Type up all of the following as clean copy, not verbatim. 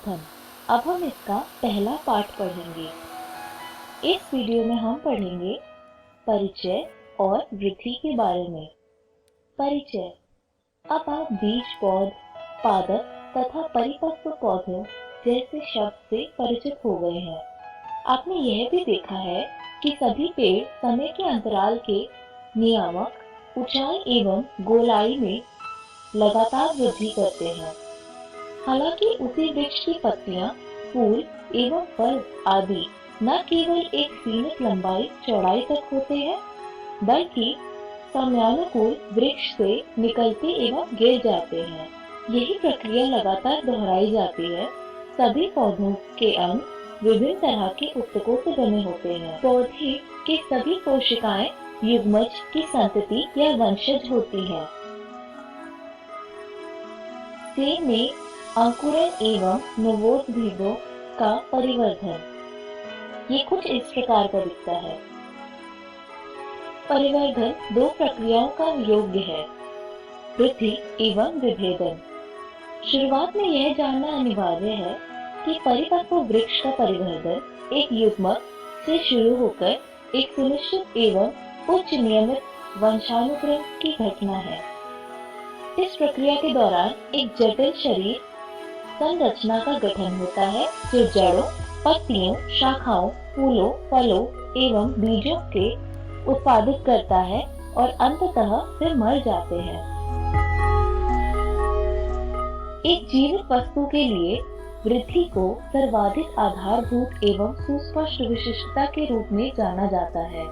परिवर्धन। अब हम इसका पहला पाठ पढ़ेंगे। इस वीडियो में हम पढ़ेंगे परिचय और वृद्धि के बारे में। परिचय। अब आप बीज पौध, पादप तथा परिपक्व पौधों जैसे शब्द से परिचित हो गए हैं। आपने यह भी देखा है कि सभी पेड़ समय के अंतराल के नियामक ऊंचाई एवं गोलाई में लगातार वृद्धि करते हैं। हालांकि उसी वृक्ष की पत्तियां, फूल एवं फल आदि न केवल एक सीमित लंबाई चौड़ाई तक होते हैं, बल्कि समयानुकूल वृक्ष से निकलते एवं गिर जाते हैं। यही प्रक्रिया लगातार दोहराई जाती है। सभी पौधों के अंग विभिन्न तरह के ऊतकों से बने होते हैं। पौधे की सभी कोशिकाएं युग्मज की संतति या वंशज होती हैं। सेब में अंकुरण एवं नवोद्भिदों का परिवर्धन। ये कुछ इस प्रकार का दिखता है। परिवर्धन दो प्रक्रियाओं का योग्य है, वृद्धि एवं विभेदन। शुरुआत में यह जानना अनिवार्य है कि परिपक्व वृक्ष का परिवर्धन एक युग्मक से शुरू होकर एक सुनिश्चित एवं उच्च नियमित वंशानुक्रम की घटना है। इस प्रक्रिया के दौरान एक जटिल शरीर संरचना का गठन होता है, जो जड़ों, पत्तियों, शाखाओं, फूलों, फलों एवं बीजों के उत्पादित करता है और अंततः फिर मर जाते हैं। एक जीवित वस्तु के लिए वृद्धि को सर्वाधिक आधारभूत एवं सुस्पष्ट विशिष्टता के रूप में जाना जाता है।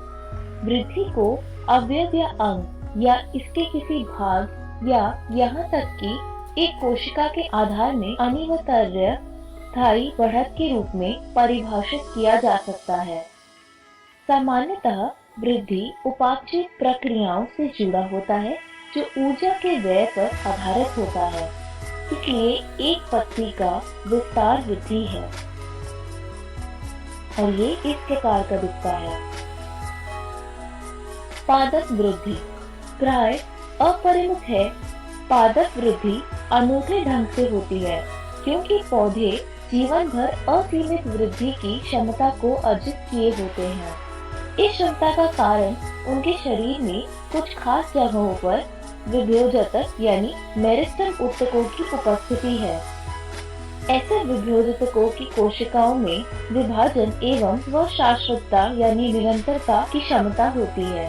वृद्धि को अवयव या अंग या इसके किसी भाग या यहाँ तक कि एक कोशिका के आधार में अनिवार्य स्थायी बढ़त के रूप में परिभाषित किया जा सकता है। सामान्यतः वृद्धि उपापचय प्रक्रियाओं से जुड़ा होता है, जो ऊर्जा के व्यय पर आधारित होता है। इसलिए एक पत्ती का विस्तार वृद्धि है और ये इस प्रकार का दिखता है। पादप वृद्धि प्राय अपरिमित है। पादप वृद्धि अनूठे ढंग से होती है, क्योंकि पौधे जीवन भर असीमित वृद्धि की क्षमता को अर्जित किए होते हैं। इस क्षमता का कारण उनके शरीर में कुछ खास जगहों पर विभेदक यानी मेरिस्टेम ऊतकों की उपस्थिति है। ऐसे विभेदकों की कोशिकाओं में विभाजन एवं स्वशाश्वतता यानी निरंतरता की क्षमता होती है।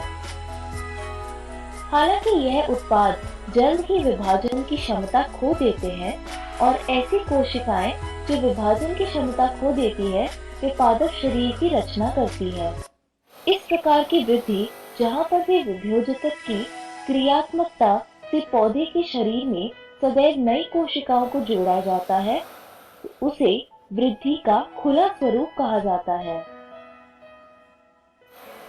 हालांकि यह उत्पाद जल्द ही विभाजन की क्षमता खो देते हैं और ऐसी कोशिकाएं जो विभाजन की क्षमता खो देती है, वे पादप शरीर की रचना करती है। इस प्रकार की वृद्धि, जहाँ पर भी विभेदक की क्रियात्मकता से पौधे के शरीर में सदैव नई कोशिकाओं को जोड़ा जाता है, उसे वृद्धि का खुला स्वरूप कहा जाता है।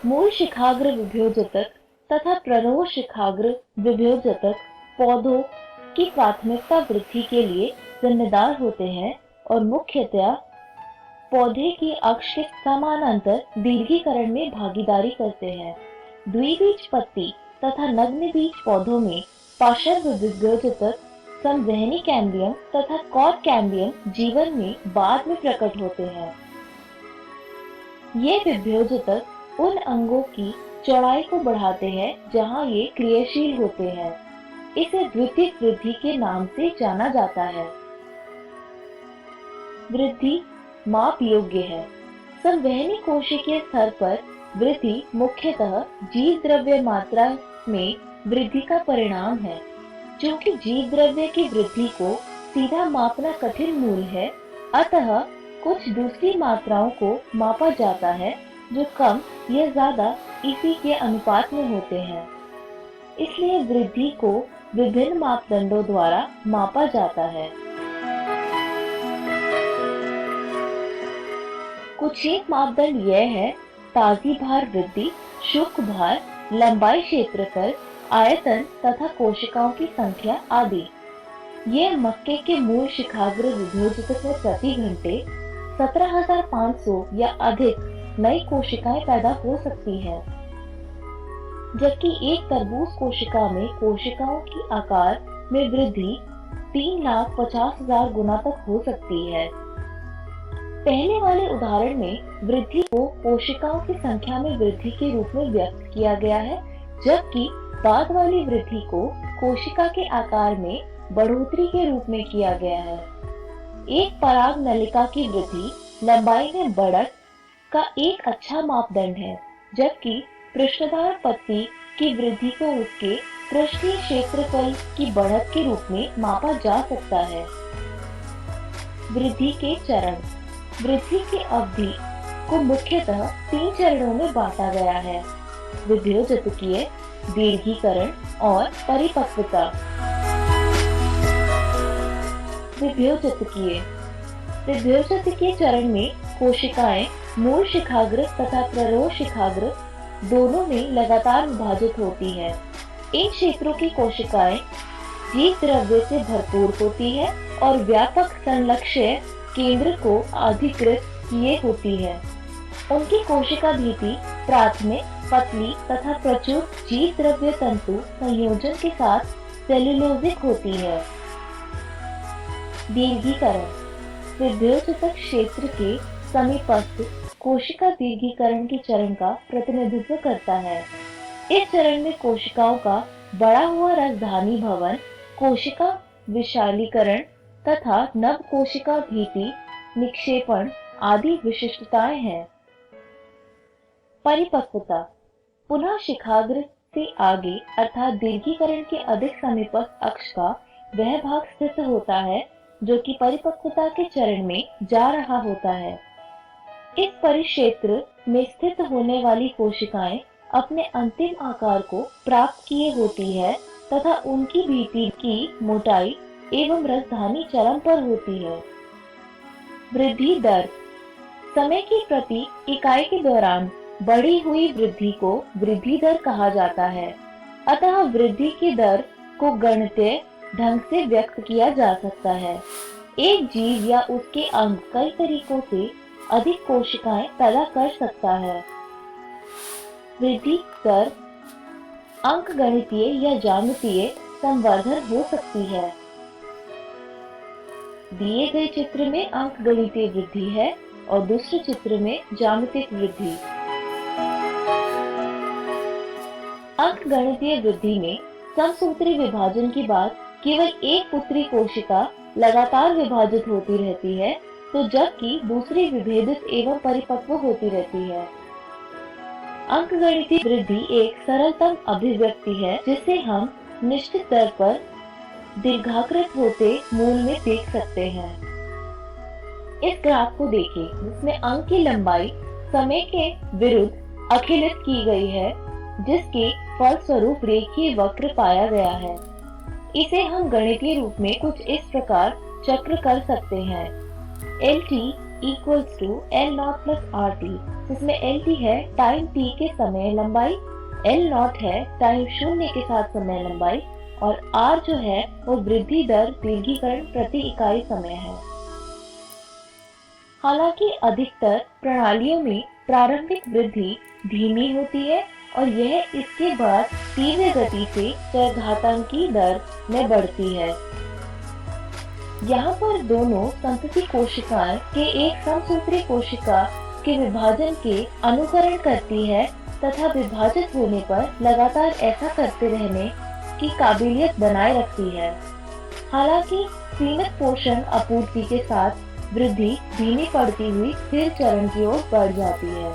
मूल शिखाग्र विभेदक तथा प्ररोह शिखाग्र विभेदक पौधों की प्राथमिकता वृद्धि के लिए जिम्मेदार होते हैं और मुख्यतया पौधे की अक्ष के समानांतर दीर्घीकरण में भागीदारी करते हैं। द्विबीज पत्ती तथा नग्न बीज पौधों में पार्श्व विभेदक संवहनी कैम्बियम तथा कॉर्ड कैम्बियम जीवन में बाद में प्रकट होते हैं। ये विभेदक उन अंगों की चौड़ाई को बढ़ाते हैं जहां ये क्रियाशील होते हैं। इसे द्वितीयक वृद्धि के नाम से जाना जाता है। वृद्धि माप योग्य है। संवहनी कोशिकीय स्तर पर वृद्धि मुख्यतः जीव द्रव्य मात्रा में वृद्धि का परिणाम है। क्योंकि जीव द्रव्य की वृद्धि को सीधा मापना कठिन मूल है, अतः कुछ दूसरी मात्राओं को मापा जाता है जो कम या ज्यादा इसी के अनुपात में होते हैं। इसलिए वृद्धि को विभिन्न मापदंडों द्वारा मापा जाता है। कुछ एक मापदंड यह है: ताजी भार वृद्धि, शुष्क भार, लंबाई, क्षेत्रफल, आयतन तथा कोशिकाओं की संख्या आदि। ये मक्के के मूल शिखाग्र विभेदक में प्रति घंटे 17,500 या अधिक नई कोशिकाएं पैदा हो सकती हैं, जबकि एक तरबूज कोशिका में कोशिकाओं की आकार में वृद्धि 3,50,000 गुना तक हो सकती है। पहले वाले उदाहरण में वृद्धि को कोशिकाओं की संख्या में वृद्धि के रूप में व्यक्त किया गया है, जबकि बाद वाली वृद्धि को कोशिका के आकार में बढ़ोतरी के रूप में किया गया है। एक पराग नलिका की वृद्धि लंबाई में बढ़त का एक अच्छा मापदंड है, जबकि पृष्ठदार पत्ती की वृद्धि को उसके पृष्ठीय क्षेत्रफल की बढ़त के रूप में मापा जा सकता है। वृद्धि के चरण। वृद्धि की अवधि को मुख्यतः 3 चरणों में बांटा गया है: विभेदजतकीय, दीर्घीकरण और परिपक्वता। विभेदजतकीय चरण में कोशिकाएं मूल शिखाग्र तथा प्ररोह शिखाग्र दोनों में लगातार विभाजित होती है। इन क्षेत्रों की कोशिकाएं जीव द्रव्य से भरपूर होती है और व्यापक संलक्ष्य केंद्र को अधिकृत किए होती है। उनकी कोशिका भित्ति प्राथमिक, पतली तथा प्रचुर जीव द्रव्य तंतु संयोजन के साथ सेल्यूलोजिक होती है। दीर्घीकरण विभेदजतक क्षेत्र के समीपस्थ कोशिका दीर्घीकरण के चरण का प्रतिनिधित्व करता है। इस चरण में कोशिकाओं का बढ़ा हुआ राजधानी भवन, कोशिका विशालीकरण तथा नव कोशिका भित्ति निक्षेपण आदि विशिष्टताएं हैं। परिपक्वता पुनः शिखाग्र से आगे अर्थात दीर्घीकरण के अधिक समीपस्थ अक्ष का वह भाग स्थित होता है जो कि परिपक्वता के चरण में जा रहा होता है। इस परिक्षेत्र में स्थित होने वाली कोशिकाएं अपने अंतिम आकार को प्राप्त किए होती है तथा उनकी भित्ति की मोटाई एवं राजधानी चरम पर होती है। वृद्धि दर समय की प्रति इकाई के दौरान बढ़ी हुई वृद्धि को वृद्धि दर कहा जाता है। अतः वृद्धि की दर को गणितीय ढंग से व्यक्त किया जा सकता है। एक जीव या उसके अंग कई तरीकों से अधिक कोशिकाएं पैदा कर सकता है। वृद्धि दर अंकगणितीय या ज्यामितीय संवर्धन हो सकती है। दिए गए चित्र में अंकगणितीय वृद्धि है और दूसरे चित्र में ज्यामितिक वृद्धि। अंकगणितीय वृद्धि में समसूत्री विभाजन के बाद केवल एक पुत्री कोशिका लगातार विभाजित होती रहती है, तो जबकि दूसरी विभेदित एवं परिपक्व होती रहती है। अंकगणितीय वृद्धि एक सरलतम अभिव्यक्ति है जिसे हम निश्चित दर पर दीर्घाकृत होते मूल में देख सकते हैं। इस ग्राफ को देखें जिसमें अंक की लंबाई समय के विरुद्ध अखिलित की गई है, जिसके फलस्वरूप रेखीय वक्र पाया गया है। इसे हम गणितीय रूप में कुछ इस प्रकार चक्र कर सकते हैं: LT equals to L0 plus RT, जिसमें LT है टाइम t के समय लंबाई, L0 है टाइम 0 के साथ समय लंबाई और R जो है वो वृद्धि दर दीर्घीकरण प्रति इकाई समय है। हालांकि अधिकतर प्रणालियों में प्रारंभिक वृद्धि धीमी होती है और यह इसके बाद तीव्र गति से चरघातांकी दर में बढ़ती है। यहाँ पर दोनों संतति कोशिकाएं के एक समसूत्री कोशिका के विभाजन के अनुकरण करती है तथा विभाजित होने पर लगातार ऐसा करते रहने की काबिलियत बनाए रखती है। हालांकि सीमित पोषण आपूर्ति के साथ वृद्धि धीमी पड़ती हुई स्थिर चरण की ओर बढ़ जाती है।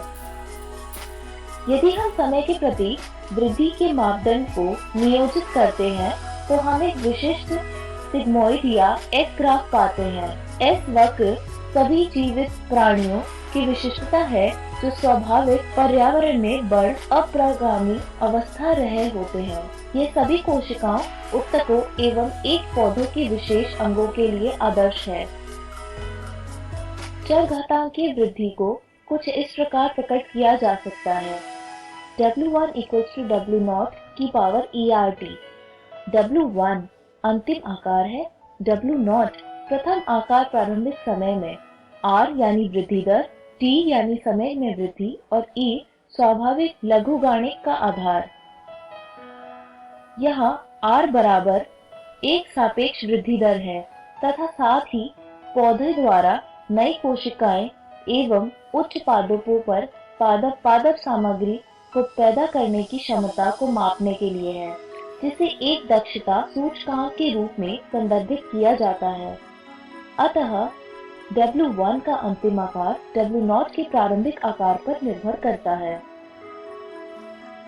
यदि हम समय के प्रति वृद्धि के मापदंड को नियोजित करते हैं तो हम एक विशिष्ट सिग्मोइड या एस ग्राफ पाते हैं। एस वक्र सभी जीवित प्राणियों की विशिष्टता है जो स्वाभाविक पर्यावरण में बढ़ अप्रगामी अवस्था रहे होते हैं। ये सभी कोशिकाओं, ऊतकों एवं एक पौधों की विशेष अंगों के लिए आदर्श है। चरघातांकीय वृद्धि को कुछ इस प्रकार प्रकट किया जा सकता है: W1 equals to W0 की पावर ERT। W1 अंतिम आकार है, W0 प्रथम आकार प्रारंभिक समय में, R यानी वृद्धि दर, T यानी समय में वृद्धि और E स्वाभाविक लघुगाणिक का आधार। यहाँ R बराबर एक सापेक्ष वृद्धि दर है तथा साथ ही पौधे द्वारा नई कोशिकाएं एवं उच्च पादपों पर पादप सामग्री को पैदा करने की क्षमता को मापने के लिए है, जिसे एक दक्षता सूचकांक के रूप में संदर्भित किया जाता है। अतः W1 का अंतिम आकार W0 के प्रारंभिक आकार पर निर्भर करता है।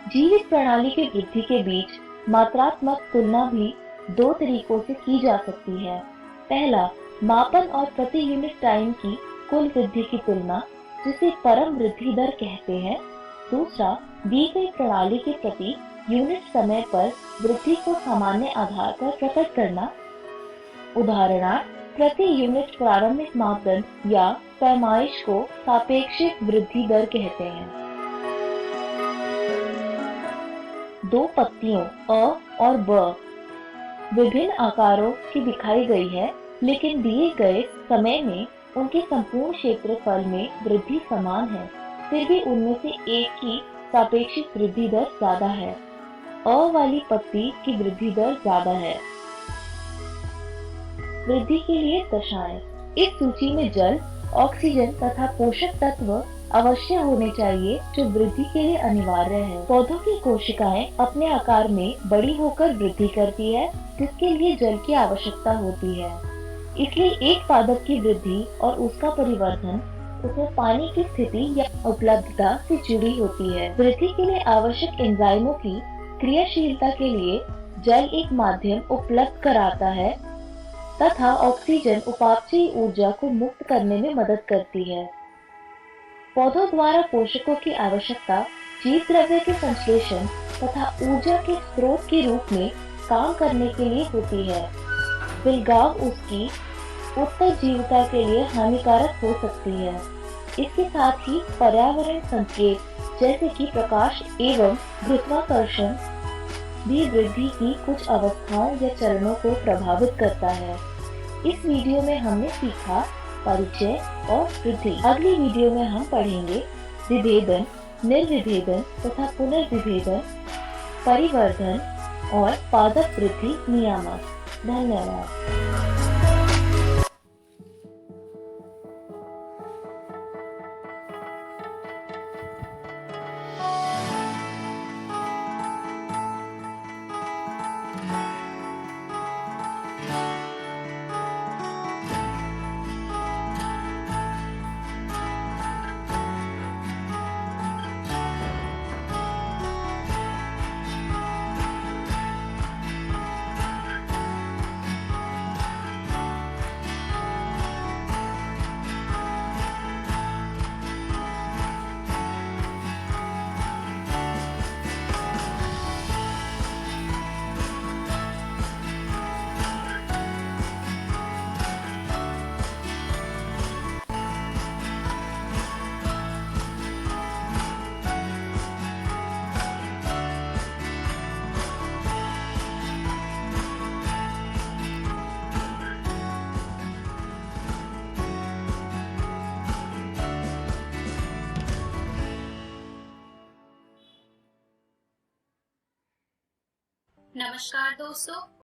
जीवित प्रणाली की वृद्धि के बीच मात्रात्मक तुलना भी दो तरीकों से की जा सकती है। पहला, मापन और प्रति यूनिट टाइम की कुल वृद्धि की तुलना, जिसे परम वृद्धि दर कहते हैं। दूसरा, दी गई प्रणाली के प्रति यूनिट समय पर वृद्धि को सामान्य आधार पर प्रकट करना। उदाहरणार्थ, प्रति यूनिट प्रारंभिक मापदंड या पैमाइश को सापेक्षिक वृद्धि दर कहते हैं। दो पत्तियों अ और ब विभिन्न आकारों की दिखाई गई है, लेकिन दिए गए समय में उनके संपूर्ण क्षेत्रफल में वृद्धि समान है। फिर भी उनमें से एक की सापेक्षिक वृद्धि दर ज्यादा है। अ वाली पत्ती की वृद्धि दर ज्यादा है। वृद्धि के लिए दशाएं। इस सूची में जल, ऑक्सीजन तथा पोषक तत्व अवश्य होने चाहिए, जो वृद्धि के लिए अनिवार्य है। पौधों की कोशिकाएं अपने आकार में बड़ी होकर वृद्धि करती है, जिसके लिए जल की आवश्यकता होती है। इसलिए एक पादप की वृद्धि और उसका परिवर्धन उसमें पानी की स्थिति या उपलब्धता से जुड़ी होती है। वृद्धि के लिए आवश्यक एंजाइमों की क्रियाशीलता के लिए जल एक माध्यम उपलब्ध कराता है तथा ऑक्सीजन उपापचयी ऊर्जा को मुक्त करने में मदद करती है। पौधों द्वारा पोषकों की आवश्यकता जीव द्रव्य के संश्लेषण तथा ऊर्जा के स्रोत के रूप में काम करने के लिए होती है। विलगाव उसकी उत्तरजीविता के लिए हानिकारक हो सकती है। इसके साथ ही पर्यावरण संकेत जैसे कि प्रकाश एवं गुरुत्वाकर्षण भी वृद्धि की कुछ अवस्थाओं या चरणों को प्रभावित करता है। इस वीडियो में हमने सीखा परिचय और वृद्धि। अगली वीडियो में हम पढ़ेंगे विभेदन, निर्विभेदन तथा पुनर्विभेदन, परिवर्धन और पादप वृद्धि नियामक। धन्यवाद। नमस्कार दोस्तों,